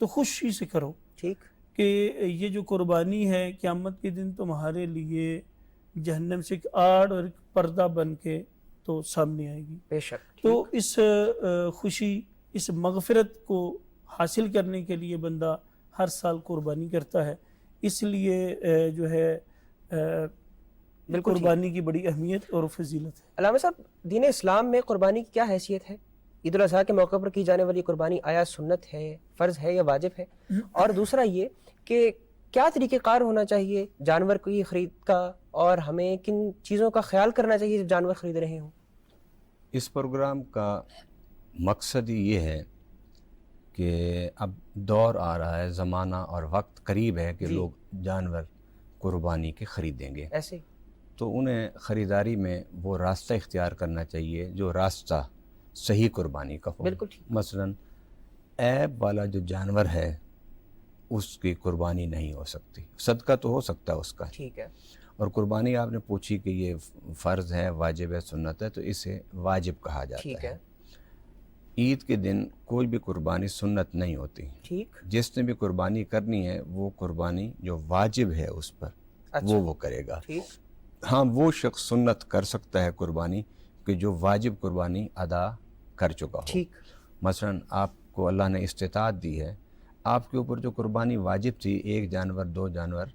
تو خوشی سے کرو ٹھیک کہ یہ جو قربانی ہے قیامت کے دن تمہارے لیے جہنم سے ایک آڑ اور ایک پردہ بن کے تو سامنے آئے گی. بے شک. تو اس خوشی اس مغفرت کو حاصل کرنے کے لیے بندہ ہر سال قربانی کرتا ہے. اس لیے جو ہے قربانی کی بڑی اہمیت اور فضیلت ہے. علامہ صاحب، دین اسلام میں قربانی کی کیا حیثیت ہے؟ عید الاضحیٰ کے موقع پر کی جانے والی قربانی آیا سنت ہے، فرض ہے یا واجب ہے؟ اور دوسرا یہ کہ کیا طریقہ کار ہونا چاہیے جانور کی خرید کا، اور ہمیں کن چیزوں کا خیال کرنا چاہیے جب جانور خرید رہے ہوں؟ اس پروگرام کا مقصد ہی یہ ہے کہ اب دور آ رہا ہے، زمانہ اور وقت قریب ہے کہ لوگ جانور قربانی کے خریدیں گے. ایسے تو انہیں خریداری میں وہ راستہ اختیار کرنا چاہیے جو راستہ صحیح قربانی کا ہو. بالکل ٹھیک. مثلاً عیب والا جو جانور ہے اس کی قربانی نہیں ہو سکتی، صدقہ تو ہو سکتا ہے اس کا. ٹھیک ہے. اور قربانی آپ نے پوچھی کہ یہ فرض ہے، واجب ہے، سنت ہے، تو اسے واجب کہا جاتا ٹھیک ہے. عید کے دن کوئی بھی قربانی سنت نہیں ہوتی. ٹھیک. جس نے بھی قربانی کرنی ہے وہ قربانی جو واجب ہے اس پر وہ کرے گا. ٹھیک. ہاں، وہ شخص سنت کر سکتا ہے قربانی کہ جو واجب قربانی ادا کر چکا ہو. ٹھیک. مثلا آپ کو اللہ نے استطاعت دی ہے، آپ کے اوپر جو قربانی واجب تھی، 1 جانور 2 جانور،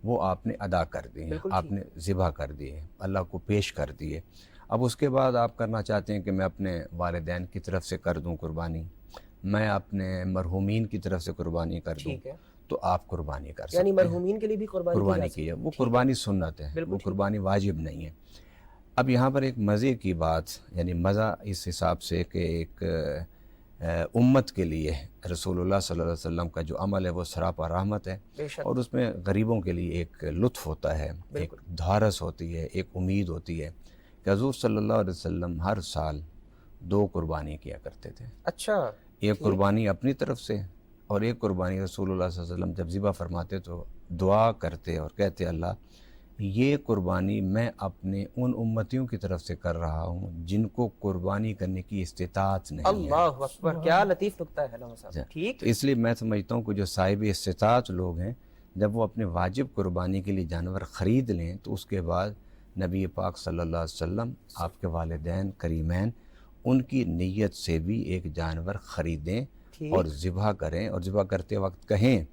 وہ آپ نے ادا کر دی ہیں، آپ نے ذبح کر دیے، اللہ کو پیش کر دیے. اب اس کے بعد آپ کرنا چاہتے ہیں کہ میں اپنے والدین کی طرف سے کر دوں قربانی، میں اپنے مرحومین کی طرف سے قربانی کر دوں، تو آپ قربانی کر سکتے ہیں. یعنی مرحومین کے لیے بھی قربانی کی ہے، وہ قربانی سنت ہے، وہ قربانی واجب نہیں ہے. اب یہاں پر ایک مزے کی بات، یعنی مزہ اس حساب سے کہ ایک امت کے لیے رسول اللہ صلی اللہ علیہ وسلم کا جو عمل ہے وہ سراپا رحمت ہے، اور اس میں غریبوں کے لیے ایک لطف ہوتا ہے، ایک دھارس ہوتی ہے، ایک امید ہوتی ہے کہ حضور صلی اللہ علیہ وسلم ہر سال 2 قربانی کیا کرتے تھے. اچھا. ایک قربانی اپنی طرف سے اور ایک قربانی رسول اللہ صلی اللہ علیہ وسلم جب ذبح فرماتے تو دعا کرتے اور کہتے اللہ یہ قربانی میں اپنے ان امتیوں کی طرف سے کر رہا ہوں جن کو قربانی کرنے کی استطاعت نہیں ہے. اللہ اکبر، کیا لطیف نقطہ ہے علامہ صاحب. ٹھیک. تو اس لیے میں سمجھتا ہوں کہ جو صاحب استطاعت لوگ ہیں، جب وہ اپنے واجب قربانی کے لیے جانور خرید لیں تو اس کے بعد نبی پاک صلی اللہ علیہ وسلم، آپ کے والدین کریمین، ان کی نیت سے بھی ایک جانور خریدیں اور ذبح کریں، اور ذبح کرتے وقت کہیں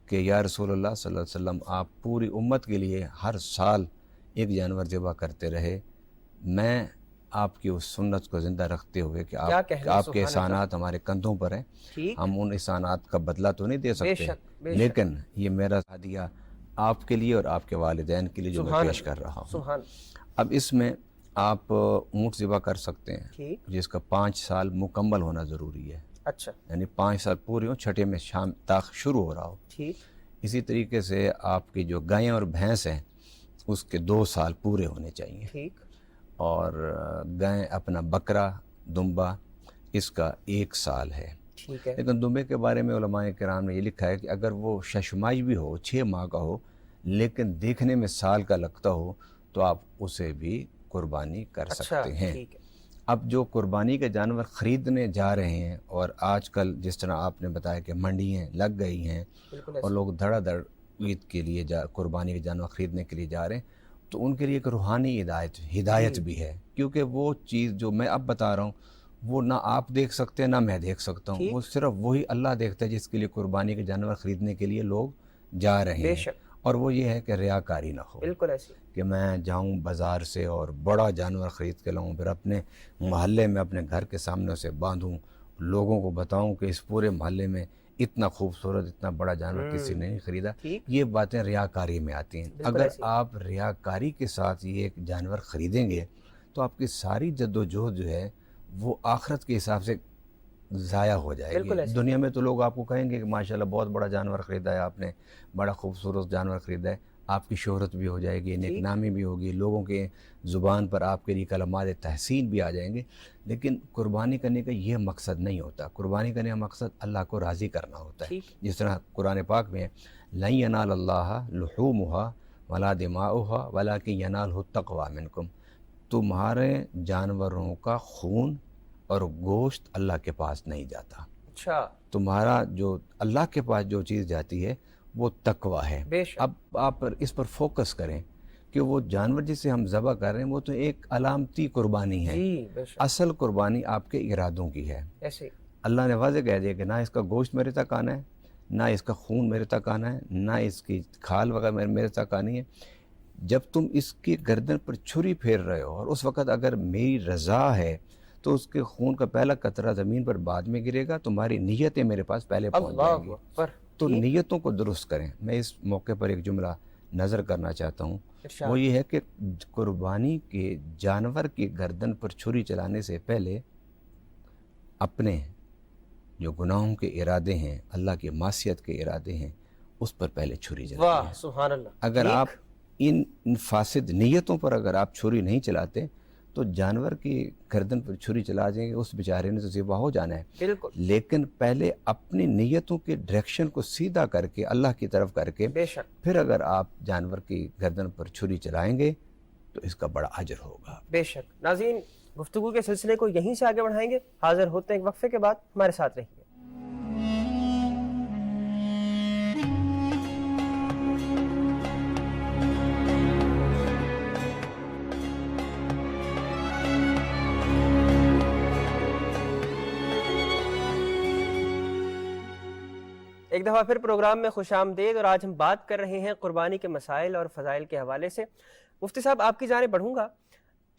کہ یا رسول اللہ صلی اللہ علیہ وسلم آپ پوری امت کے لیے ہر سال ایک جانور ذبح کرتے رہے، میں آپ کی اس سنت کو زندہ رکھتے ہوئے کہ آپ کے احسانات ہمارے کندھوں پر ہیں، ہم ان احسانات کا بدلہ تو نہیں دے سکتے، لیکن یہ میرا ہدیہ آپ کے لیے اور آپ کے والدین کے لیے جو میں پیش کر رہا ہوں. اب اس میں آپ اونٹ ذبح کر سکتے ہیں جس کا 5 سال مکمل ہونا ضروری ہے. اچھا. یعنی 5 سال پورے ہوں، چھٹے میں شام تاخ شروع ہو رہا ہو. ٹھیک. اسی طریقے سے آپ کی جو گائیں اور بھینس ہیں اس کے 2 سال پورے ہونے چاہیے. ٹھیک. اور گائیں اپنا بکرا دمبا اس کا 1 سال ہے. ٹھیک ہے. لیکن دمبے کے بارے میں علماء کرام نے یہ لکھا ہے کہ اگر وہ ششمائی بھی ہو، 6 ماہ کا ہو، لیکن دیکھنے میں سال کا لگتا ہو تو آپ اسے بھی قربانی کر سکتے ہیں. اب جو قربانی کے جانور خریدنے جا رہے ہیں، اور آج کل جس طرح آپ نے بتایا کہ منڈیاں لگ گئی ہیں اور لوگ دھڑا دھڑ عید کے لیے قربانی کے جانور خریدنے کے لیے جا رہے ہیں، تو ان کے لیے ایک روحانی ہدایت بھی ہے، کیونکہ وہ چیز جو میں اب بتا رہا ہوں وہ نہ آپ دیکھ سکتے ہیں نہ میں دیکھ سکتا ہوں، وہ صرف وہی اللہ دیکھتا ہے جس کے لیے قربانی کے جانور خریدنے کے لیے لوگ جا رہے ہیں. اور وہ یہ ہے کہ ریاکاری نہ ہو. بالکل ایسے کہ میں جاؤں بازار سے اور بڑا جانور خرید کے لاؤں، پھر اپنے محلے میں اپنے گھر کے سامنے اسے باندھوں، لوگوں کو بتاؤں کہ اس پورے محلے میں اتنا خوبصورت اتنا بڑا جانور کسی نے نہیں خریدا. یہ باتیں ریاکاری میں آتی ہیں. اگر آپ ریاکاری کے ساتھ یہ ایک جانور خریدیں گے تو آپ کی ساری جد و جہد جو ہے وہ آخرت کے حساب سے ضائع ہو جائے گی. دنیا میں تو لوگ آپ کو کہیں گے کہ ماشاءاللہ بہت بڑا جانور خریدا ہے آپ نے، بڑا خوبصورت جانور خریدا ہے، آپ کی شہرت بھی ہو جائے گی، نیک نامی بھی ہوگی، لوگوں کے زبان پر آپ کے لیے کلمات تحسین بھی آ جائیں گے. لیکن قربانی کرنے کا یہ مقصد نہیں ہوتا. قربانی کرنے کا مقصد اللہ کو راضی کرنا ہوتا ہے. جس طرح قرآن پاک میں لن ینال اللہ لحومها ولا دماؤها ولکن ینالہ التقوی منکم، تمہارے جانوروں کا خون اور گوشت اللہ کے پاس نہیں جاتا، اچھا تمہارا جو اللہ کے پاس جو چیز جاتی ہے وہ تقوی ہے. بے شک. اب آپ اس پر فوکس کریں کہ وہ جانور جسے ہم ذبح کر رہے ہیں وہ تو ایک علامتی قربانی ہے. جی بے شک. اصل قربانی آپ کے ارادوں کی ہے. ایسے ہی. اللہ نے واضح کہہ دیا کہ نہ اس کا گوشت میرے تک آنا ہے، نہ اس کا خون میرے تک آنا ہے، نہ اس کی کھال وغیرہ میرے تک آنی ہے. جب تم اس کی گردن پر چھری پھیر رہے ہو اور اس وقت اگر میری رضا ہے تو اس کے خون کا پہلا قطرہ زمین پر بعد میں گرے گا. تمہاری نیتیں میرے پاس پہلے پہنچ جائیں گی. اللہ اکبر. تو نیتوں کو درست کریں. میں اس موقع پر ایک جملہ نظر کرنا چاہتا ہوں، ارشاد. وہ یہ ہے کہ قربانی کے جانور کی گردن پر چھری چلانے سے پہلے اپنے جو گناہوں کے ارادے ہیں، اللہ کی معصیت کے ارادے ہیں، اس پر پہلے چھری چلائیں. واہ سبحان اللہ. اگر آپ ان فاسد نیتوں پر اگر آپ چھری نہیں چلاتے تو جانور کی گردن پر چھری چلا دیں گے، اس بیچارے نے تو ذبح ہو جانا ہے. بالکل. لیکن پہلے اپنی نیتوں کے ڈائریکشن کو سیدھا کر کے اللہ کی طرف کر کے بے شک. پھر اگر آپ جانور کی گردن پر چھری چلائیں گے تو اس کا بڑا اجر ہوگا. بے شک. ناظرین گفتگو کے سلسلے کو یہیں سے آگے بڑھائیں گے. حاضر ہوتے ہیں ایک وقفے کے بعد، ہمارے ساتھ رہیے. ایک دفعہ پھر پروگرام میں خوش آمدید، اور آج ہم بات کر رہے ہیں قربانی کے مسائل اور فضائل کے حوالے سے. مفتی صاحب آپ کی جانب بڑھوں گا.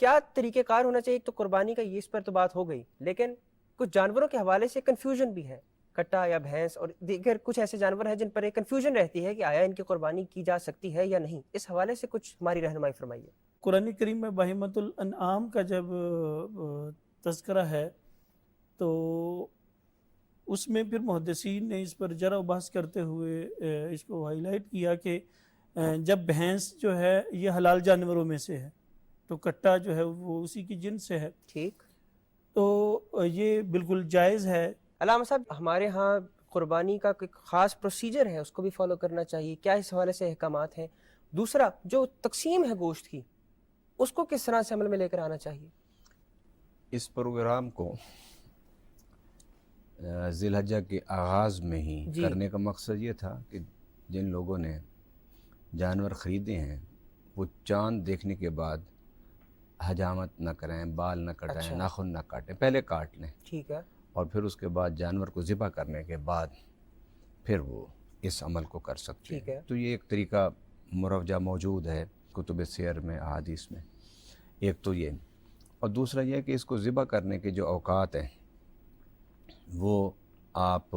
کیا طریقہ کار ہونا چاہیے؟ ایک تو قربانی کا یہ اس پر تو بات ہو گئی، لیکن کچھ جانوروں کے حوالے سے کنفیوژن بھی ہے. کٹا یا بھینس اور دیگر کچھ ایسے جانور ہیں جن پر ایک کنفیوژن رہتی ہے کہ آیا ان کی قربانی کی جا سکتی ہے یا نہیں. اس حوالے سے کچھ ہماری رہنمائی فرمائیے. قرآن کریم میں بہیمۃ الانعام کا جب تذکرہ ہے تو اس میں پھر محدثین نے اس پر جرح و بحث کرتے ہوئے اس کو ہائی لائٹ کیا کہ جب بھینس جو ہے یہ حلال جانوروں میں سے ہے تو کٹا جو ہے وہ اسی کی جنس سے ہے. ٹھیک. تو یہ بالکل جائز ہے. علامہ صاحب ہمارے ہاں قربانی کا کوئی خاص پروسیجر ہے، اس کو بھی فالو کرنا چاہیے، کیا اس حوالے سے احکامات ہیں؟ دوسرا جو تقسیم ہے گوشت کی، اس کو کس طرح سے عمل میں لے کر آنا چاہیے؟ اس پروگرام کو ذی الحجہ کے آغاز میں ہی کرنے کا مقصد یہ تھا کہ جن لوگوں نے جانور خریدے ہیں وہ چاند دیکھنے کے بعد حجامت نہ کریں، بال نہ کٹائیں، ناخن نہ کاٹیں، پہلے کاٹ لیں. ٹھیک ہے. اور پھر اس کے بعد جانور کو ذبح کرنے کے بعد پھر وہ اس عمل کو کر سکتے ہیں. ٹھیک ہے. تو یہ ایک طریقہ مروجہ موجود ہے کتب سیر میں، احادیث میں. ایک تو یہ، اور دوسرا یہ کہ اس کو ذبح کرنے کے جو اوقات ہیں وہ آپ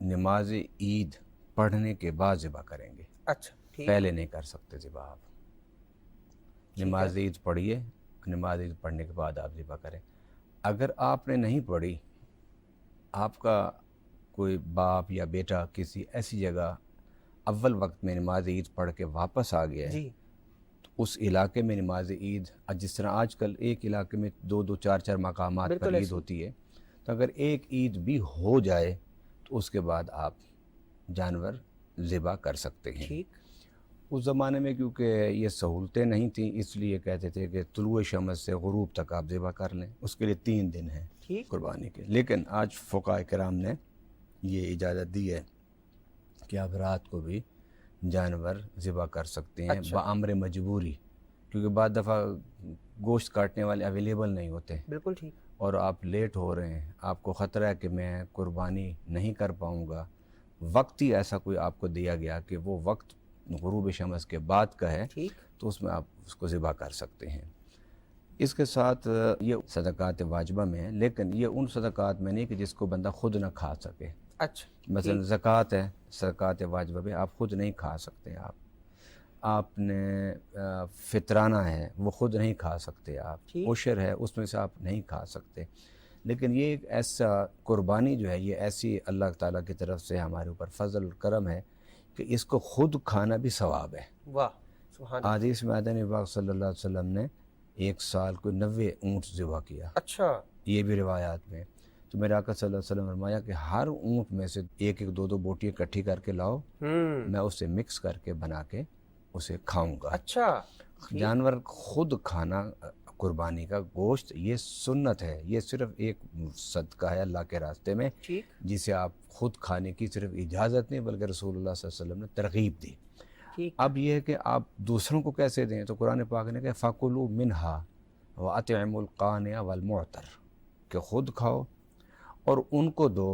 نماز عید پڑھنے کے بعد ذبح کریں گے. اچھا. پہلے نہیں کر سکتے ذبح. آپ نماز عید پڑھیے، نماز عید پڑھنے کے بعد آپ ذبح کریں. اگر آپ نے نہیں پڑھی، آپ کا کوئی باپ یا بیٹا کسی ایسی جگہ اول وقت میں نماز عید پڑھ کے واپس آ گیا ہے تو اس علاقے میں نماز عید، جس طرح آج کل ایک علاقے میں 2 4 مقامات پر عید ہوتی ہے، تو اگر ایک عید بھی ہو جائے تو اس کے بعد آپ جانور ذبح کر سکتے ہیں. ٹھیک. اس زمانے میں کیونکہ یہ سہولتیں نہیں تھیں، اس لیے کہتے تھے کہ طلوع شمس سے غروب تک آپ ذبح کر لیں. اس کے لیے 3 دن ہیں قربانی کے. لیکن آج فقہاء کرام نے یہ اجازت دی ہے کہ آپ رات کو بھی جانور ذبح کر سکتے ہیں بامر مجبوری، کیونکہ بعض دفعہ گوشت کاٹنے والے اویلیبل نہیں ہوتے. بالکل ٹھیک. اور آپ لیٹ ہو رہے ہیں، آپ کو خطرہ ہے کہ میں قربانی نہیں کر پاؤں گا، وقت ہی ایسا کوئی آپ کو دیا گیا کہ وہ وقت غروب شمس کے بعد کا ہے، تو اس میں آپ اس کو ذبح کر سکتے ہیں. اس کے ساتھ یہ صدقات واجبہ میں ہے، لیکن یہ ان صدقات میں نہیں کہ جس کو بندہ خود نہ کھا سکے. اچھا. مثلا زکوٰۃ ہے، صدقات واجبہ میں آپ خود نہیں کھا سکتے. آپ نے فطرانہ ہے وہ خود نہیں کھا سکتے. آپ عشر ہے اس میں سے آپ نہیں کھا سکتے. لیکن یہ ایک ایسا قربانی جو ہے، یہ ایسی اللہ تعالیٰ کی طرف سے ہمارے اوپر فضل اور کرم ہے کہ اس کو خود کھانا بھی ثواب ہے. واہ سبحان اللہ. حدیث میں آدھے پاک صلی اللہ علیہ وسلم نے 1 سال کو 90 اونٹ ذبح کیا. اچھا. یہ بھی روایات میں. تو میرے آقا صلی اللہ علیہ وسلم نے فرمایا کہ ہر اونٹ میں سے 1 2 2 بوٹیاں اکٹھی کر کے لاؤ، میں اسے مکس کر کے بنا کے اسے کھاؤں گا. اچھا. جانور خود کھانا قربانی کا گوشت یہ سنت ہے، یہ صرف ایک صدقہ ہے اللہ کے راستے میں، ٹھیک جسے آپ خود کھانے کی صرف اجازت نہیں بلکہ رسول اللہ صلی اللہ علیہ وسلم نے ترغیب دی۔ ٹھیک اب یہ ہے کہ آپ دوسروں کو کیسے دیں، تو قرآن پاک نے کہا فَكُلُوا مِنْهَا وَأَطْعِمُوا الْقَانِعَ وَالْمُعْتَرَ، کہ خود کھاؤ اور ان کو دو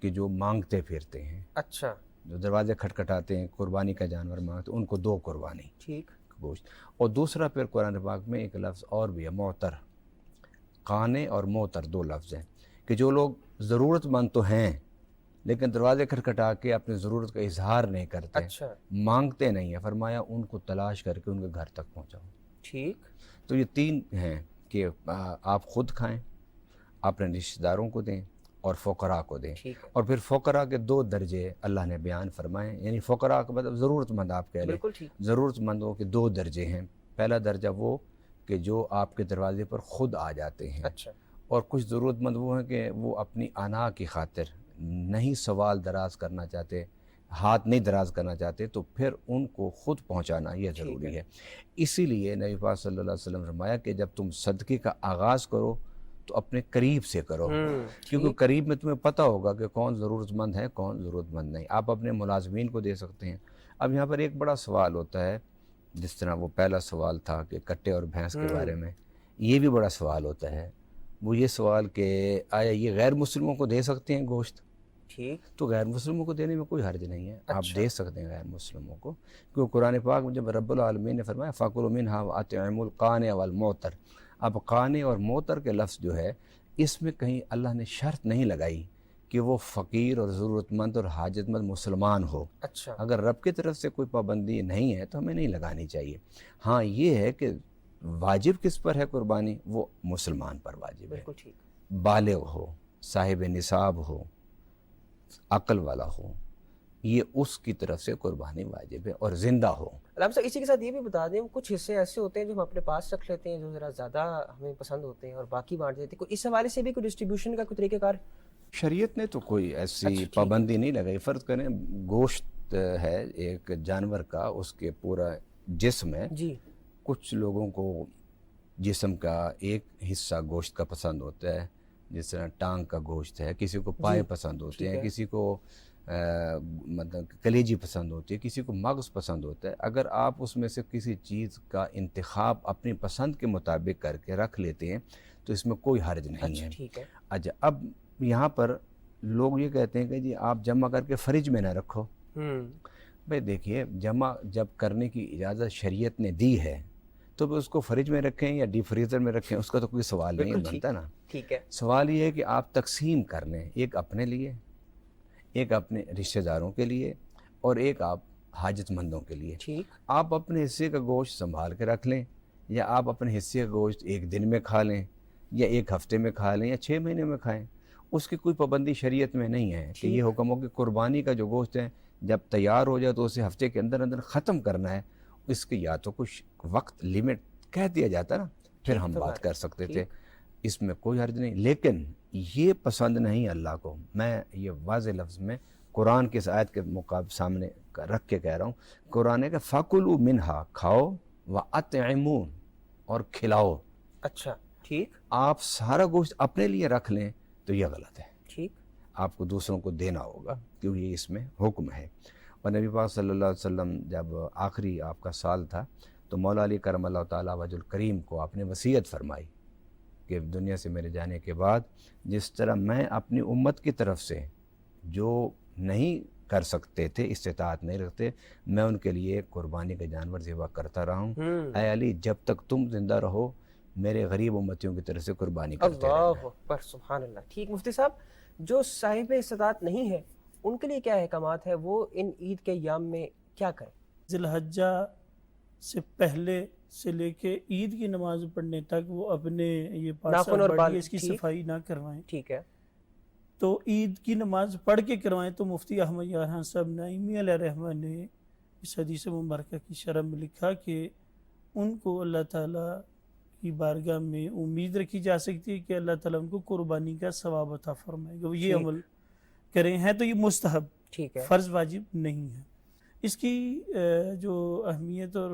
کہ جو مانگتے پھرتے ہیں، اچھا جو دروازے کھٹکھٹاتے ہیں قربانی کا جانور مانگتے ان کو دو قربانی ٹھیک گوشت۔ اور دوسرا پھر قرآن پاک میں ایک لفظ اور بھی ہے معتر، قانے اور معتر دو لفظ ہیں کہ جو لوگ ضرورت مند تو ہیں لیکن دروازے کھٹکھٹا کے اپنی ضرورت کا اظہار نہیں کرتے، اچھا مانگتے نہیں ہیں، فرمایا ان کو تلاش کر کے ان کے گھر تک پہنچاؤ۔ ٹھیک تو یہ تین ہیں کہ آپ خود کھائیں، اپنے رشتہ داروں کو دیں اور فقراء کو دیں۔ ٹھیک ہے اور پھر فقراء کے دو درجے اللہ نے بیان فرمائے، یعنی فقراء کا مطلب ضرورت مند آپ کہہ لیں، بالکل ٹھیک ضرورت مندوں کے دو درجے ہیں۔ پہلا درجہ وہ کہ جو آپ کے دروازے پر خود آ جاتے ہیں، اچھا اور کچھ ضرورت مند وہ ہیں کہ وہ اپنی انا کی خاطر نہیں سوال دراز کرنا چاہتے، ہاتھ نہیں دراز کرنا چاہتے، تو پھر ان کو خود پہنچانا یہ ضروری ہے۔ اسی لیے نبی پاک صلی اللہ علیہ وسلم نے فرمایا کہ جب تم صدقے کا آغاز کرو تو اپنے قریب سے کرو، کیونکہ قریب میں تمہیں پتہ ہوگا کہ کون ضرورت مند ہے کون ضرورت مند نہیں۔ آپ اپنے ملازمین کو دے سکتے ہیں۔ اب یہاں پر ایک بڑا سوال ہوتا ہے، جس طرح وہ پہلا سوال تھا کہ کٹے اور بھینس کے بارے میں، یہ بھی بڑا سوال ہوتا ہے، وہ یہ سوال کہ آیا یہ غیر مسلموں کو دے سکتے ہیں گوشت؟ ٹھیک تو غیر مسلموں کو دینے میں کوئی حرج نہیں ہے، آپ اچھا دے سکتے ہیں غیر مسلموں کو، کیونکہ قرآن پاک میں جب رب العالمین نے فرمایا فَكُلُوا مِنْهَا وَأَطْعِمُوا الْقَانِعَ وَالْمُعْتَرَ، اب قانے اور معتر کے لفظ جو ہے اس میں کہیں اللہ نے شرط نہیں لگائی کہ وہ فقیر اور ضرورت مند اور حاجت مند مسلمان ہو۔ اچھا اگر رب کی طرف سے کوئی پابندی نہیں ہے تو ہمیں نہیں لگانی چاہیے۔ ہاں یہ ہے کہ واجب کس پر ہے قربانی، وہ مسلمان پر واجب ہے، بالکل ٹھیک بالغ ہو، صاحب نصاب ہو، عقل والا ہو، یہ اس کی طرف سے قربانی واجب ہے، اور زندہ ہو۔ علامہ صاحب اسی کے ساتھ یہ بھی بتا دیں، کچھ حصے ایسے ہوتے ہیں جو ہم اپنے پاس رکھ لیتے ہیں جو ذرا زیادہ ہمیں پسند ہوتے ہیں اور باقی بانٹ دیتے ہیں، کوئی اس حوالے سے بھی کوئی ڈسٹریبیوشن کا کوئی طریقہ کار؟ شریعت نے تو کوئی ایسی پابندی نہیں لگائی۔ فرض کریں گوشت ہے ایک جانور کا، اس کے پورا جسم ہے، جی کچھ لوگوں کو جسم کا ایک حصہ گوشت کا پسند ہوتا ہے، جس طرح ٹانگ کا گوشت ہے، کسی کو پائے پسند ہوتے ہیں، کسی کو مطلب کلیجی پسند ہوتی ہے، کسی کو مغز پسند ہوتا ہے۔ اگر آپ اس میں سے کسی چیز کا انتخاب اپنی پسند کے مطابق کر کے رکھ لیتے ہیں تو اس میں کوئی حرج نہیں ہے۔ ٹھیک ہے اچھا، اب یہاں پر لوگ یہ کہتے ہیں کہ جی آپ جمع کر کے فریج میں نہ رکھو۔ بھئی دیکھیے، جمع جب کرنے کی اجازت شریعت نے دی ہے تو پھر اس کو فریج میں رکھیں یا ڈی فریزر میں رکھیں، اس کا تو کوئی سوال نہیں بنتا نا۔ ٹھیک ہے سوال یہ ہے کہ آپ تقسیم کر لیں، ایک اپنے لیے، ایک اپنے رشتہ داروں کے لیے، اور ایک آپ حاجت مندوں کے لیے۔ ٹھیک آپ اپنے حصے کا گوشت سنبھال کے رکھ لیں، یا آپ اپنے حصے کا گوشت ایک دن میں کھا لیں، یا ایک ہفتے میں کھا لیں، یا 6 مہینے میں کھائیں، اس کی کوئی پابندی شریعت میں نہیں ہے کہ یہ حکم ہو کہ قربانی کا جو گوشت ہے جب تیار ہو جائے تو اسے ہفتے کے اندر اندر ختم کرنا ہے۔ اس کی یا تو کچھ وقت لیمٹ کہہ دیا جاتا نا، پھر ہم بات کر سکتے تھے، اس میں کوئی حرج نہیں۔ لیکن یہ پسند نہیں اللہ کو، میں یہ واضح لفظ میں قرآن کی اس آیت کے مقابل سامنے رکھ کے کہہ رہا ہوں، قرآن ہے کہ فَكُلُوا مِنْهَا، کھاؤ، وَأَطْعِمُوا، اور کھلاؤ۔ اچھا ٹھیک آپ سارا گوشت اپنے لیے رکھ لیں تو یہ غلط ہے، ٹھیک آپ کو دوسروں کو دینا ہوگا، کیونکہ یہ اس میں حکم ہے۔ اور نبی پاک صلی اللہ علیہ وسلم جب آخری آپ کا سال تھا تو مولا علی کرم اللہ تعالیٰ وجہ الکریم کو آپ نے وصیت فرمائی کہ دنیا سے میرے جانے کے بعد جس طرح میں اپنی امت کی طرف سے جو نہیں کر سکتے تھے، استطاعت نہیں رکھتے، میں ان کے لیے قربانی کا جانور ذبح کرتا رہا ہوں۔ اے علی، جب تک تم زندہ رہو میرے غریب امتیوں کی طرف سے قربانی کرتے رہنا۔ اللہ اکبر، سبحان اللہ۔ ٹھیک مفتی صاحب، جو صاحب استطاعت نہیں ہے ان کے لیے کیا احکامات ہے، وہ ان عید کے ایام میں کیا کریں؟ ذی الحجہ سے پہلے سے لے کے عید کی نماز پڑھنے تک وہ اپنے یہ ناخن اور بال اس کی صفائی نہ کروائیں، ٹھیک ہے تو عید کی نماز پڑھ کے کروائیں۔ تو مفتی احمد یارحان صاحب نعیمی علیہ رحمہ نے اس حدیث مبارکہ کی شرح میں لکھا کہ ان کو اللہ تعالیٰ کی بارگاہ میں امید رکھی جا سکتی ہے کہ اللہ تعالیٰ ان کو قربانی کا ثواب عطا فرمائے گا، وہ یہ عمل کریں ہیں تو یہ مستحب، ٹھیک ہے فرض واجب نہیں ہے۔ اس کی جو اہمیت اور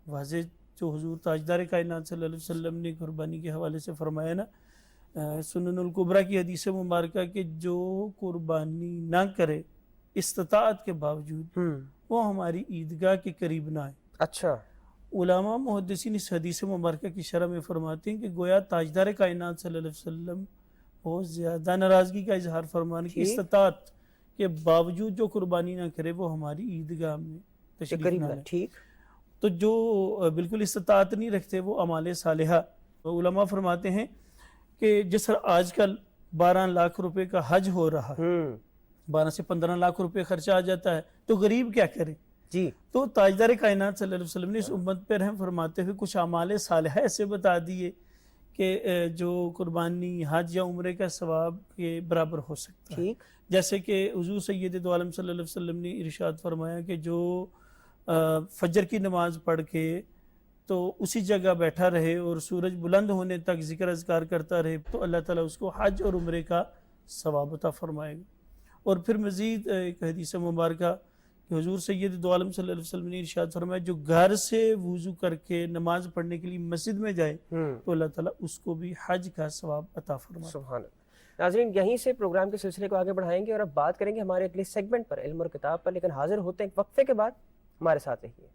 واضح جو حضور تاجدار کائنات صلی اللہ علیہ وسلم نے قربانی کے حوالے سے فرمایا نا، سنن الکبریٰ کی حدیث مبارکہ کہ جو قربانی نہ کرے استطاعت کے باوجود وہ ہماری عیدگاہ کے قریب نہ آئے۔ اچھا، علماء محدثین اس حدیث مبارکہ کی شرح میں فرماتے ہیں کہ گویا تاجدار کائنات صلی اللہ علیہ وسلم بہت زیادہ ناراضگی کا اظہار فرمانے کی استطاعت کے باوجود جو قربانی نہ کرے وہ ہماری عیدگاہ میں تشریف نہ لائے۔ ٹھیک، تو جو بالکل استطاعت نہیں رکھتے وہ اعمال صالحہ، علماء فرماتے ہیں کہ جس طرح آج کل 12 لاکھ روپے کا حج ہو رہا ہے، 12 سے 15 لاکھ روپے خرچہ آ جاتا ہے، تو غریب کیا کرے؟ جی، تو تاجدار کائنات صلی اللہ علیہ وسلم نے اس امت پہ رحم فرماتے ہوئے کچھ اعمال صالحہ ایسے بتا دیے کہ جو قربانی حج یا عمرے کا ثواب کے برابر ہو سکتا ہے۔ جیسے کہ حضور سید دو عالم صلی اللہ علیہ وسلم نے ارشاد فرمایا کہ جو فجر کی نماز پڑھ کے تو اسی جگہ بیٹھا رہے اور سورج بلند ہونے تک ذکر اذکار کرتا رہے تو اللہ تعالیٰ اس کو حج اور عمرے کا ثواب عطا فرمائے گا۔ اور پھر مزید ایک حدیث مبارکہ کہ حضور سید دو عالم صلی اللہ علیہ وسلم نے ارشاد فرمایا جو گھر سے وضو کر کے نماز پڑھنے کے لیے مسجد میں جائے تو اللہ تعالیٰ اس کو بھی حج کا ثواب عطا فرمائے۔ سبحان اللہ۔ ناظرین، یہیں سے پروگرام کے سلسلے کو آگے بڑھائیں گے اور اب بات کریں گے ہمارے اگلے سیگمنٹ پر، علم اور کتاب پر، لیکن حاضر ہوتے ہیں ایک وقفے کے بعد، ہمارے ساتھ رہیے۔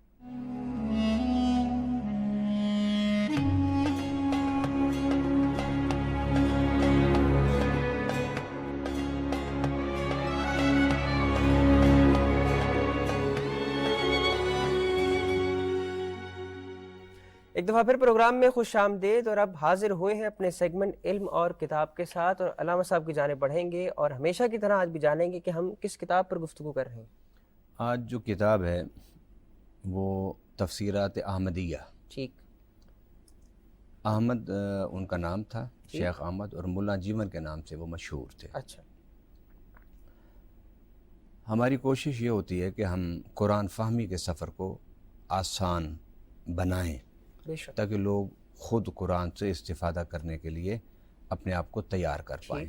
ایک دفعہ پھر پروگرام میں خوش آمدید، اور اب حاضر ہوئے ہیں اپنے سیگمنٹ علم اور کتاب کے ساتھ، اور علامہ صاحب کی جانب بڑھیں گے اور ہمیشہ کی طرح آج بھی جانیں گے کہ ہم کس کتاب پر گفتگو کر رہے ہیں۔ آج جو کتاب ہے وہ تفسیرات احمدیہ، ٹھیک، احمد ان کا نام تھا، شیخ احمد، اور ملا جیون کے نام سے وہ مشہور تھے۔ اچھا، ہماری کوشش یہ ہوتی ہے کہ ہم قرآن فہمی کے سفر کو آسان بنائیں بے شک، تاکہ لوگ خود قرآن سے استفادہ کرنے کے لیے اپنے آپ کو تیار کر پائیں۔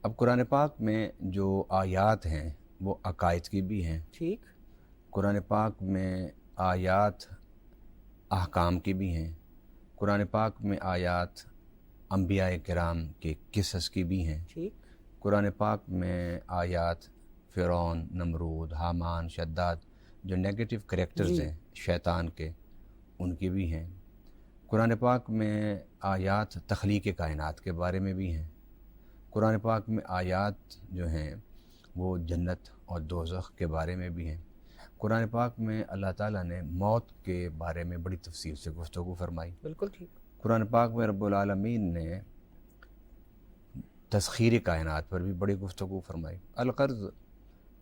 اب قرآن پاک میں جو آیات ہیں وہ عقائد کی بھی ہیں، ٹھیک، قرآن پاک میں آیات احکام کی بھی ہیں، قرآن پاک میں آیات انبیاء کرام کے قصص کی بھی ہیں، ٹھیک، قرآن پاک میں آیات فرعون، نمرود، حامان، شداد جو نیگیٹو کریکٹرز ہیں شیطان کے، ان کی بھی ہیں۔ قرآن پاک میں آیات تخلیق کائنات کے بارے میں بھی ہیں۔ قرآن پاک میں آیات جو ہیں وہ جنت اور دوزخ کے بارے میں بھی ہیں۔ قرآن پاک میں اللہ تعالیٰ نے موت کے بارے میں بڑی تفصیل سے گفتگو فرمائی۔ بالکل ٹھیک، قرآن پاک میں رب العالمین نے تسخیر کائنات پر بھی بڑی گفتگو فرمائی۔ الغرض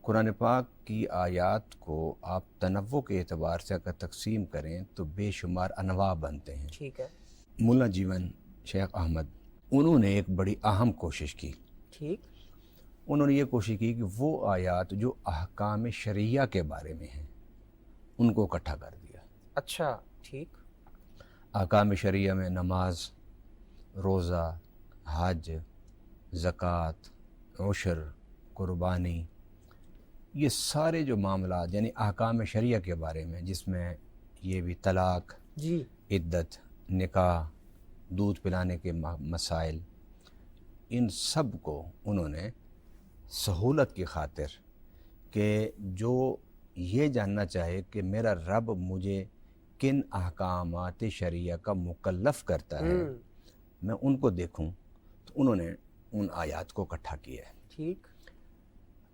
قرآن پاک کی آیات کو آپ تنوع کے اعتبار سے اگر تقسیم کریں تو بے شمار انواع بنتے ہیں۔ ٹھیک ہے، ملا جیون شیخ احمد، انہوں نے ایک بڑی اہم کوشش کی۔ ٹھیک، انہوں نے یہ کوشش کی کہ وہ آیات جو احکام شرعیہ کے بارے میں ہیں ان کو اکٹھا کر دیا۔ اچھا، ٹھیک، احکام شرعیہ میں نماز، روزہ، حج، زکوٰۃ، عشر، قربانی، یہ سارے جو معاملات یعنی احکام شرعیہ کے بارے میں، جس میں یہ بھی طلاق، جی، عدت، نکاح، دودھ پلانے کے مسائل، ان سب کو انہوں نے سہولت کی خاطر کہ جو یہ جاننا چاہے کہ میرا رب مجھے کن احکامات شرعیہ کا مکلف کرتا ہے میں ان کو دیکھوں، تو انہوں نے ان آیات کو اکٹھا کیا ہے۔ ٹھیک،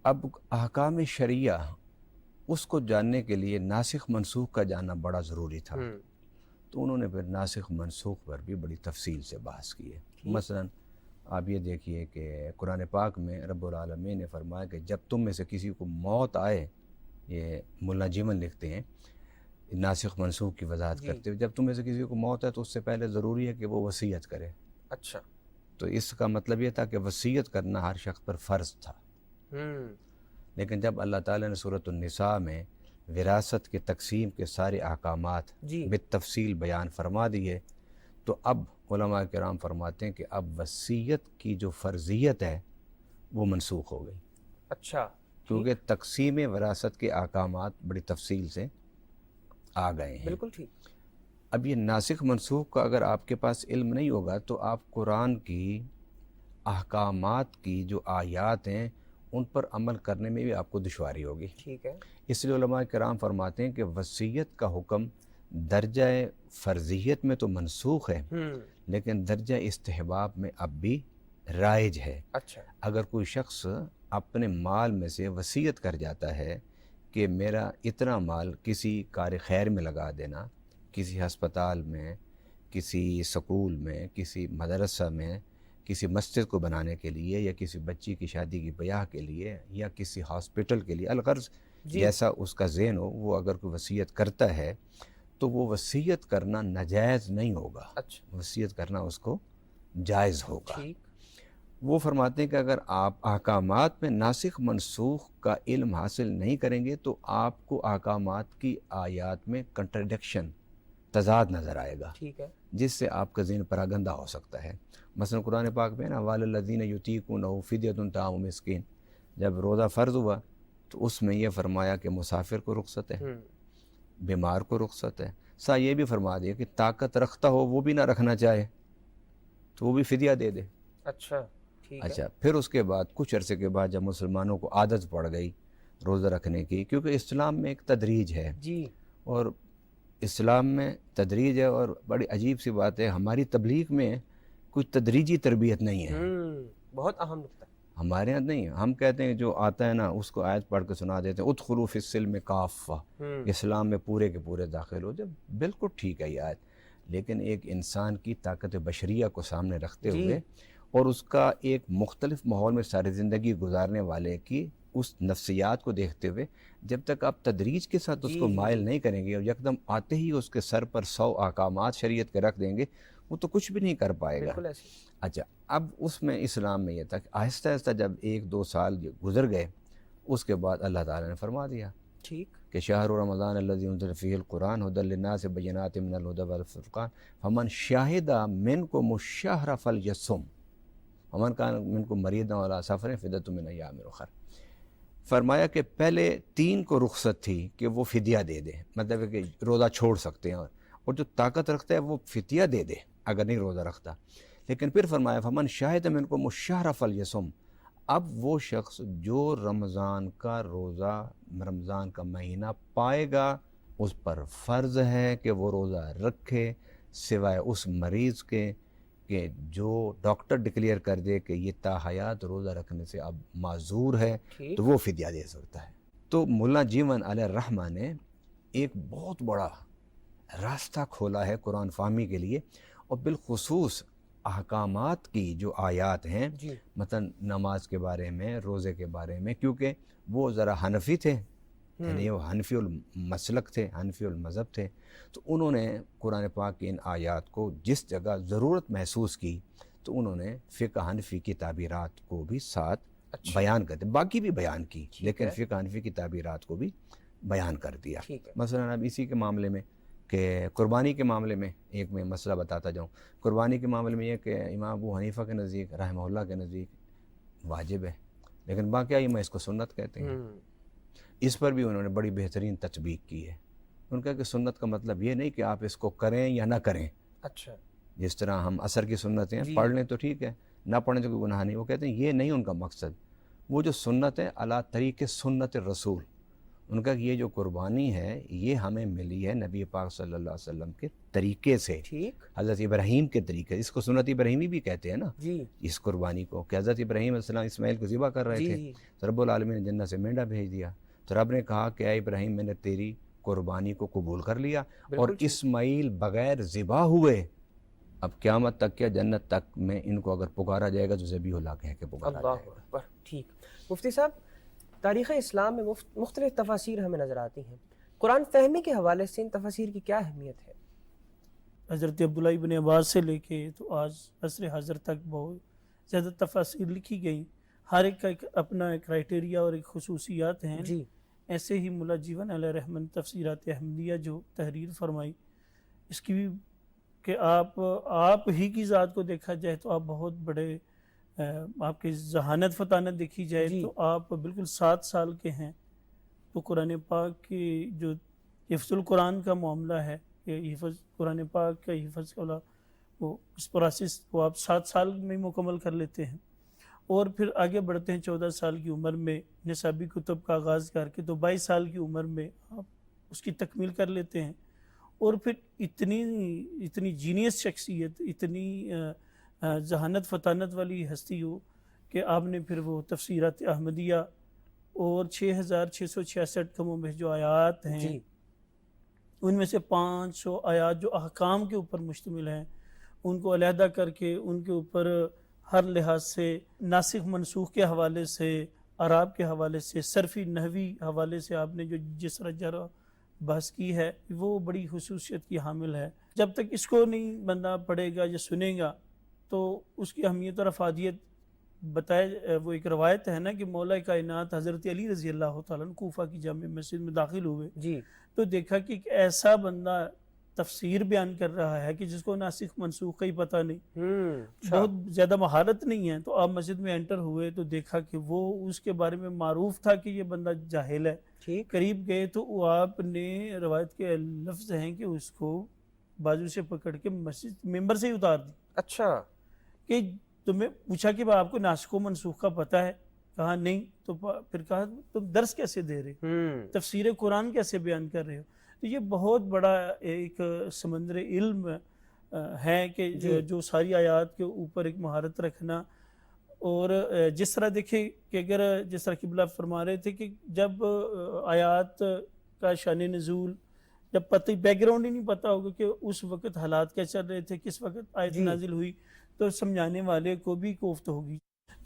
اب احکام شرعیہ اس کو جاننے کے لیے ناسخ منسوخ کا جاننا بڑا ضروری تھا، تو انہوں نے پھر ناسخ منسوخ پر بھی بڑی تفصیل سے بحث کی ہے۔ مثلا آپ یہ دیکھیے کہ قرآن پاک میں رب العالمین نے فرمایا کہ جب تم میں سے کسی کو موت آئے، یہ ملا جیون لکھتے ہیں ناسخ منسوخ کی وضاحت کرتے ہوئے، جب تم میں سے کسی کو موت ہے تو اس سے پہلے ضروری ہے کہ وہ وصیت کرے۔ اچھا، تو اس کا مطلب یہ تھا کہ وصیت کرنا ہر شخص پر فرض تھا، لیکن جب اللہ تعالیٰ نے سورۃ النساء میں وراثت کے تقسیم کے سارے احکامات بالتفصیل بیان فرما دیے، تو اب علماء کرام فرماتے ہیں کہ اب وصیت کی جو فرضیت ہے وہ منسوخ ہو گئی۔ اچھا، کیونکہ تقسیم وراثت کے احکامات بڑی تفصیل سے آ گئے ہیں۔ بالکل ٹھیک، اب یہ ناسخ منسوخ کا اگر آپ کے پاس علم نہیں ہوگا تو آپ قرآن کی احکامات کی جو آیات ہیں ان پر عمل کرنے میں بھی آپ کو دشواری ہوگی. ٹھیک ہے. اس لیے علماء کرام فرماتے ہیں کہ وصیت کا حکم درجہ فرضیت میں تو منسوخ ہے لیکن درجہ استحباب میں اب بھی رائج ہے. اچھا. اگر کوئی شخص اپنے مال میں سے وصیت کر جاتا ہے کہ میرا اتنا مال کسی کار خیر میں لگا دینا، کسی ہسپتال میں، کسی سکول میں، کسی مدرسہ میں، کسی مسجد کو بنانے کے لیے، یا کسی بچی کی شادی کی بیاہ کے لیے، یا کسی ہاسپٹل کے لیے، الغرض جیسا اس کا ذہن ہو، وہ اگر کوئی وصیت کرتا ہے تو وہ وصیت کرنا ناجائز نہیں ہوگا. اچھا. وصیت کرنا اس کو جائز ہوگا. ٹھیک. وہ فرماتے ہیں کہ اگر آپ احکامات میں ناسخ منسوخ کا علم حاصل نہیں کریں گے تو آپ کو احکامات کی آیات میں کنٹرڈکشن، تضاد نظر آئے گا، ٹھیک ہے. جس سے آپ کا ذہن پراگندہ ہو سکتا ہے. مثلا قرآن پاک میں نا وَالَّذِينَ يُطِيقُونَهُ فِدْيَةٌ طَعَامُ مِسْكِينٍ، جب روزہ فرض ہوا تو اس میں یہ فرمایا کہ مسافر کو رخصت ہے، بیمار کو رخصت ہے. یہ بھی فرما دیا کہ طاقت رکھتا ہو وہ بھی نہ رکھنا چاہے تو وہ بھی فدیہ دے دے. اچھا. ٹھیک ہے. اچھا، پھر اس کے بعد کچھ عرصے کے بعد جب مسلمانوں کو عادت پڑ گئی روزہ رکھنے کی، کیونکہ اسلام میں ایک تدریج ہے، جی. اور اسلام میں تدریج ہے، اور بڑی عجیب سی بات ہے ہماری تبلیغ میں کوئی تدریجی تربیت نہیں ہے. بہت اہم نقطہ. ہمارے یہاں نہیں ہے. ہم کہتے ہیں جو آتا ہے نا اس کو آیت پڑھ کے سنا دیتے ہیں ادخلوا فی السلم کافہ، اسلام میں پورے کے پورے داخل ہو جائے. بالکل ٹھیک ہے یہ آیت، لیکن ایک انسان کی طاقت بشریہ کو سامنے رکھتے ہوئے اور اس کا ایک مختلف ماحول میں ساری زندگی گزارنے والے کی اس نفسیات کو دیکھتے ہوئے جب تک آپ تدریج کے ساتھ اس کو مائل نہیں کریں گے اور یکدم آتے ہی اس کے سر پر 100 احکامات شریعت کے رکھ دیں گے، وہ تو کچھ بھی نہیں کر پائے گا. اچھا، اب اس میں اسلام میں یہ تھا کہ آہستہ آہستہ جب 1-2 سال گزر گئے اس کے بعد اللہ تعالیٰ نے فرما دیا کہ شہر رمضان الذی انزل فیہ القرآن ھدی للناس بینات من الھدی والفرقان فمن شہد منکم الشہر فلیصم ومن کان منکم مریضا علی سفر فدیۃ من ایام اخر. فرمایا کہ پہلے 3 کو رخصت تھی کہ وہ فدیہ دے دے، مطلب ہے کہ روزہ چھوڑ سکتے ہیں، اور جو طاقت رکھتا ہے وہ فدیہ دے دے اگر نہیں روزہ رکھتا. لیکن پھر فرمایا فمن شاہد منکم الشہر فلیصم، اب وہ شخص جو رمضان کا روزہ، رمضان کا مہینہ پائے گا اس پر فرض ہے کہ وہ روزہ رکھے، سوائے اس مریض کے کہ جو ڈاکٹر ڈکلیئر کر دے کہ یہ تا حیات روزہ رکھنے سے اب معذور ہے تو وہ فدیہ دے سکتا ہے. تو مولانا جیون علیہ الرحمہ نے ایک بہت بڑا راستہ کھولا ہے قرآن فہمی کے لیے، اور بالخصوص احکامات کی جو آیات ہیں مثلا نماز کے بارے میں، روزے کے بارے میں، کیونکہ وہ ذرا حنفی تھے، یعنی وہ حنفی المسلک تھے، حنفی المذہب تھے، تو انہوں نے قرآن پاک کی ان آیات کو جس جگہ ضرورت محسوس کی تو انہوں نے فقہ حنفی کی تعبیرات کو بھی ساتھ بیان کر دیا. باقی بھی بیان کی لیکن فقہ حنفی کی تعبیرات کو بھی بیان کر دیا. مثلا اب اسی کے معاملے میں کہ قربانی کے معاملے میں ایک میں مسئلہ بتاتا جاؤں. قربانی کے معاملے میں یہ کہ امام ابو حنیفہ کے نزدیک رحمہ اللہ کے نزدیک واجب ہے، لیکن باقی ائمہ اس کو سنت کہتے ہیں. اس پر بھی انہوں نے بڑی بہترین تطبیق کی ہے. ان کا کہ سنت کا مطلب یہ نہیں کہ آپ اس کو کریں یا نہ کریں. اچھا، جس طرح ہم عصر کی سنتیں پڑھ لیں تو ٹھیک ہے، نہ پڑھیں تو کوئی گناہ نہیں. وہ کہتے ہیں یہ نہیں ان کا مقصد. وہ جو سنت ہے علی طریق سنت الرسول، ان کا کہ یہ جو قربانی ہے یہ ہمیں ملی ہے نبی پاک صلی اللہ علیہ وسلم کے طریقے سے، حضرت ابراہیم کے طریقے. اس کو سنت ابراہیمی بھی کہتے ہیں نا اس قربانی کو، کہ حضرت ابراہیم علیہ السلام اسماعیل کو ذبح کر رہے تھے تو رب العالمین نے جنت سے مینڈا بھیج دیا، تو رب نے کہا کہ اے ابراہیم میں نے تیری قربانی کو قبول کر لیا، اور اسماعیل بغیر ذبح ہوئے اب قیامت تک کیا جنت تک میں ان کو اگر پکارا جائے گا تو ذبیح اللہ کہہ کے پکارا جائے گا. ٹھیک. مفتی صاحب، تاریخ اسلام میں مختلف تفاسیر ہمیں نظر آتی ہیں، قرآن فہمی کے حوالے سے ان تفاسیر کی کیا اہمیت ہے؟ حضرت عبداللہ ابن عباس سے لے کے تو آج عصر حاضر تک بہت زیادہ تفاسیر لکھی گئی، ہر ایک کا ایک اپنا کرائٹیریا اور ایک خصوصیات ہیں. ایسے ہی مولا جیون علیہ رحمن تفسیرات احمدیہ جو تحریر فرمائی، اس کی بھی کہ آپ ہی کی ذات کو دیکھا جائے تو آپ بہت بڑے، آپ کی ذہانت فطانت دیکھی جائے تو آپ بالکل 7 سال کے ہیں. تو قرآن پاک کی جو حفظ القرآن کا معاملہ ہے، کہ حفظ قرآن پاک کا حفظ والا وہ اس پروسیس کو آپ 7 سال میں مکمل کر لیتے ہیں، اور پھر آگے بڑھتے ہیں 14 سال کی عمر میں نصابی کتب کا آغاز کر کے، تو 22 سال کی عمر میں آپ اس کی تکمیل کر لیتے ہیں، اور پھر اتنی جینیس شخصیت، اتنی ذہانت فطانت والی ہستی ہو کہ آپ نے پھر وہ تفسیرات احمدیہ اور 6666 کم و بیش جو آیات ہیں جی ان میں سے 500 آیات جو احکام کے اوپر مشتمل ہیں ان کو علیحدہ کر کے ان کے اوپر ہر لحاظ سے ناسخ منسوخ کے حوالے سے، اعراب کے حوالے سے، صرفی نحوی حوالے سے آپ نے جو جس طرح جرح بحث کی ہے وہ بڑی خصوصیت کی حامل ہے۔ جب تک اس کو نہیں بندہ پڑھے گا یا سنے گا تو اس کی اہمیت اور افادیت بتائے۔ وہ ایک روایت ہے نا کہ مولا کائنات حضرت علی رضی اللہ تعالیٰ عنہ کوفہ کی جامع مسجد میں داخل ہوئے جی تو دیکھا کہ ایک ایسا بندہ تفسیر بیان کر رہا ہے کہ جس کو ناسخ منسوخ کا ہی پتہ نہیں، بہت زیادہ مہارت نہیں ہے، تو آپ مسجد میں انٹر ہوئے تو دیکھا کہ وہ اس کے بارے میں معروف تھا کہ یہ بندہ جاہل ہے۔ ٹھیک قریب گئے تو وہ آپ نے روایت کے لفظ ہیں کہ اس کو بازو سے پکڑ کے مسجد ممبر سے ہی اتار دی۔ اچھا کہ تمہیں پوچھا کہ آپ کو ناسخ و منسوخ کا پتہ ہے؟ کہا نہیں۔ تو پھر کہا تم درس کیسے دے رہے، تفسیر قرآن کیسے بیان کر رہے ہو؟ تو یہ بہت بڑا ایک سمندر علم ہے کہ جو ساری آیات کے اوپر ایک مہارت رکھنا۔ اور جس طرح دیکھیں کہ اگر جس طرح قبلہ فرما رہے تھے کہ جب آیات کا شان نزول جب پتہ بیک گراؤنڈ ہی نہیں پتہ ہوگا کہ اس وقت حالات کیا چل رہے تھے، کس وقت آیت نازل ہوئی، تو سمجھانے والے کو بھی کوفت ہوگی۔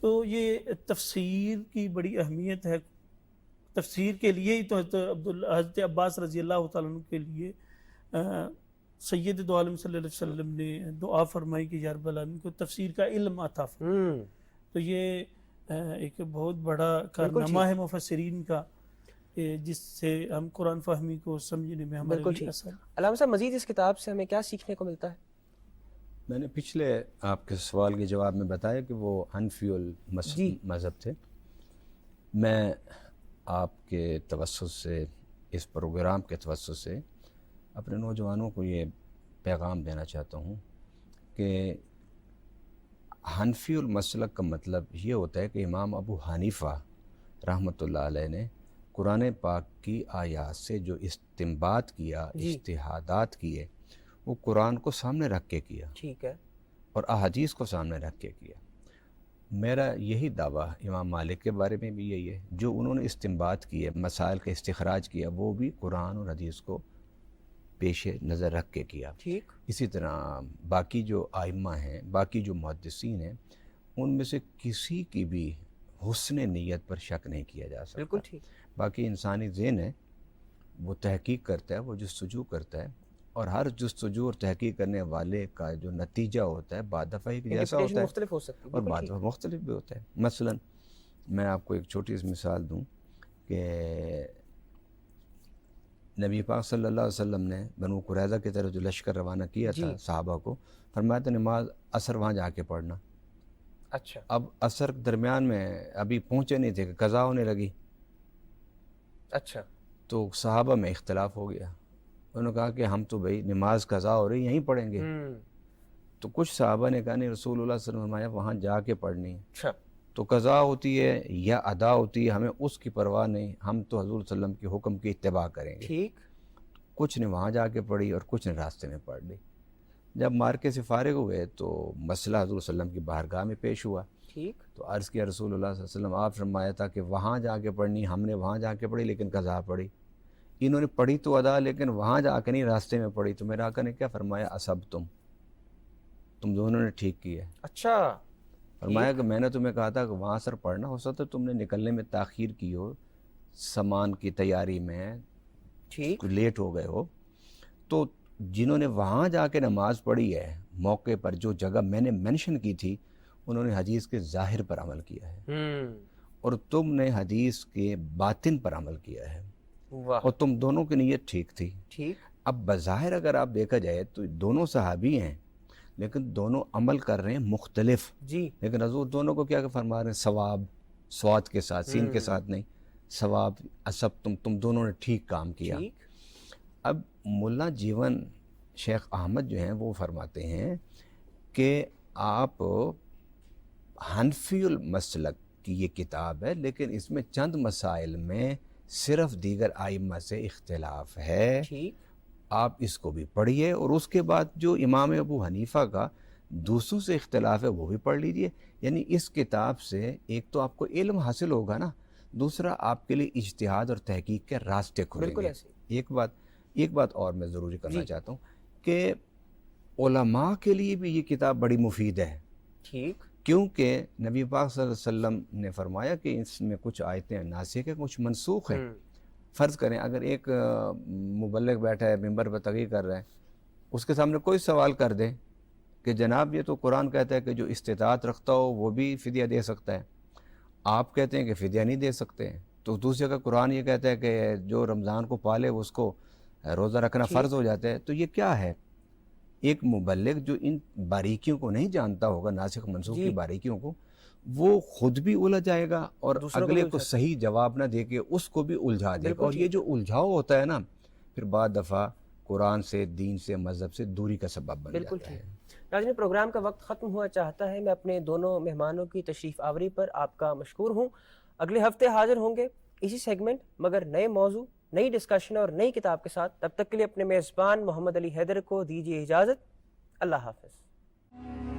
تو یہ تفسیر کی بڑی اہمیت ہے۔ تفسیر کے لیے ہی تو حضرت عباس رضی اللہ تعالیٰ عنہ کے لیے سید دو عالم صلی اللہ علیہ وسلم نے دعا فرمائی کہ یا رب العالمین کو تفسیر کا علم عطا فرما۔ تو یہ ایک بہت بڑا کارنامہ ہے مفسرین کا جس سے ہم قرآن فہمی کو سمجھنے میں ہمارے لیے اثر۔ علامہ صاحب مزید اس کتاب سے ہمیں کیا سیکھنے کو ملتا ہے؟ میں نے پچھلے آپ کے سوال کے جواب میں بتایا کہ وہ حنفی المذہب تھے۔ میں آپ کے توسط سے، اس پروگرام کے توسط سے اپنے نوجوانوں کو یہ پیغام دینا چاہتا ہوں کہ حنفی المسلک کا مطلب یہ ہوتا ہے کہ امام ابو حنیفہ رحمۃ اللہ علیہ نے قرآن پاک کی آیات سے جو استنباط کیا، اجتہادات کیے، وہ قرآن کو سامنے رکھ کے کیا، ٹھیک ہے، اور احادیث کو سامنے رکھ کے کیا۔ میرا یہی دعویٰ امام مالک کے بارے میں بھی یہی ہے، جو انہوں نے استنباط کیے، مسائل کا استخراج کیا، وہ بھی قرآن اور حدیث کو پیش نظر رکھ کے کیا۔ ٹھیک، اسی طرح باقی جو ائمہ ہیں، باقی جو محدثین ہیں، ان میں سے کسی کی بھی حسن نیت پر شک نہیں کیا جا سکتا۔ بالکل ٹھیک۔ باقی انسانی ذہن ہے، وہ تحقیق کرتا ہے، وہ جستجو کرتا ہے، اور ہر جستجو اور تحقیق کرنے والے کا جو نتیجہ ہوتا ہے بعد دفعہ ایک جیسا ہوتا ہے مختلف ہو سکتی ہے اور بعد دفعہ مختلف بھی ہوتا ہے۔ مثلا میں آپ کو ایک چھوٹی سی مثال دوں کہ نبی پاک صلی اللہ علیہ وسلم نے بنو قریظہ کی طرف جو لشکر روانہ کیا تھا صحابہ کو، فرمایا تھا نماز عصر وہاں جا کے پڑھنا۔ اچھا، اب عصر درمیان میں ابھی پہنچے نہیں تھے کہ قضا ہونے لگی، اچھا، تو صحابہ میں اختلاف ہو گیا۔ انہوں نے کہا کہ ہم تو بھائی نماز قضا ہو رہی یہیں پڑھیں گے۔ تو کچھ صحابہ نے کہا نہیں، رسول اللہ صلی اللہ علیہ وسلم فرمایا وہاں جا کے پڑھنی ہے۔ اچھا، تو قضا ہوتی ہے یا ادا ہوتی ہے، ہمیں اس کی پرواہ نہیں، ہم تو حضور صلی اللہ علیہ وسلم کے حکم کی اتباع کریں گے۔ ٹھیک، کچھ نے وہاں جا کے پڑھی اور کچھ نے راستے میں پڑھ لی۔ جب مارکے سے فارغ ہوئے تو مسئلہ حضور صلی اللہ علیہ وسلم کی بارگاہ میں پیش ہوا۔ ٹھیک، تو عرض کیا رسول اللہ صلی اللہ علیہ وسلم، آپ فرمایا تھا کہ وہاں جا کے پڑھنی، ہم نے وہاں جا کے پڑھی لیکن قضا پڑھی۔ انہوں نے پڑھی تو ادا لیکن وہاں جا کے نہیں، راستے میں پڑھی۔ تو میرے آقا نے کیا فرمایا، اصبتم، تم دونوں نے ٹھیک کیا ہے۔ اچھا، فرمایا کہ میں نے تمہیں کہا تھا کہ وہاں سر پڑھنا، ہو سکتا تم نے نکلنے میں تاخیر کی ہو، سامان کی تیاری میں ٹھیک، لیٹ ہو گئے ہو۔ تو جنہوں نے وہاں جا کے نماز پڑھی ہے موقع پر، جو جگہ میں نے مینشن کی تھی، انہوں نے حدیث کے ظاہر پر عمل کیا ہے، اور تم نے حدیث کے باطن پر عمل کیا ہے، اور تم دونوں کی نیت ٹھیک تھی۔ ٹھیک، اب بظاہر اگر آپ دیکھا جائے تو دونوں صحابی ہیں لیکن دونوں عمل کر رہے ہیں مختلف، جی، لیکن حضور دونوں کو کیا فرما رہے ہیں، ثواب، سواد کے ساتھ، سین کے ساتھ نہیں، ثواب، اصب تم دونوں نے ٹھیک کام کیا۔ ٹھیک، اب ملا جیون شیخ احمد جو ہیں وہ فرماتے ہیں کہ آپ حنفی المسلک کی یہ کتاب ہے، لیکن اس میں چند مسائل میں صرف دیگر ائمہ سے اختلاف ہے، ٹھیک، آپ اس کو بھی پڑھیے، اور اس کے بعد جو امام ابو حنیفہ کا دوسروں سے اختلاف ہے وہ بھی پڑھ لیجئے۔ یعنی اس کتاب سے ایک تو آپ کو علم حاصل ہوگا نا، دوسرا آپ کے لیے اجتہاد اور تحقیق کے راستے کھلیں بالکل گے۔ ایسے ایک بات اور میں ضروری کرنا جی۔ چاہتا ہوں کہ علماء کے لیے بھی یہ کتاب بڑی مفید ہے، ٹھیک، کیونکہ نبی پاک صلی اللہ علیہ وسلم نے فرمایا کہ اس میں کچھ آیتیں ناسخ ہیں، کچھ منسوخ ہیں۔ فرض کریں اگر ایک مبلغ بیٹھا ہے ممبر پر تقریر کر رہا ہے، اس کے سامنے کوئی سوال کر دے کہ جناب یہ تو قرآن کہتا ہے کہ جو استطاعت رکھتا ہو وہ بھی فدیہ دے سکتا ہے، آپ کہتے ہیں کہ فدیہ نہیں دے سکتے، تو دوسرے کا قرآن یہ کہتا ہے کہ جو رمضان کو پالے اس کو روزہ رکھنا فرض ہو جاتا ہے، تو یہ کیا ہے؟ ایک مبلغ جو ان باریکیوں کو نہیں جانتا ہوگا، ناسخ منسوخ کی باریکیوں کو، وہ خود بھی الجھ جائے گا اور اگلے کو صحیح جواب نہ دے کے اس کو بھی الجھا دے گا، اور یہ جو الجھاؤ ہوتا ہے نا پھر بعد دفعہ قرآن سے، دین سے، مذہب سے دوری کا سبب بن جاتا ہے۔ ناظرین پروگرام کا وقت ختم ہوا چاہتا ہے، میں اپنے دونوں مہمانوں کی تشریف آوری پر آپ کا مشکور ہوں۔ اگلے ہفتے حاضر ہوں گے اسی سیگمنٹ مگر نئے موضوع، نئی ڈسکشن اور نئی کتاب کے ساتھ۔ تب تک کے لیے اپنے میزبان محمد علی حیدر کو دیجیے اجازت۔ اللہ حافظ۔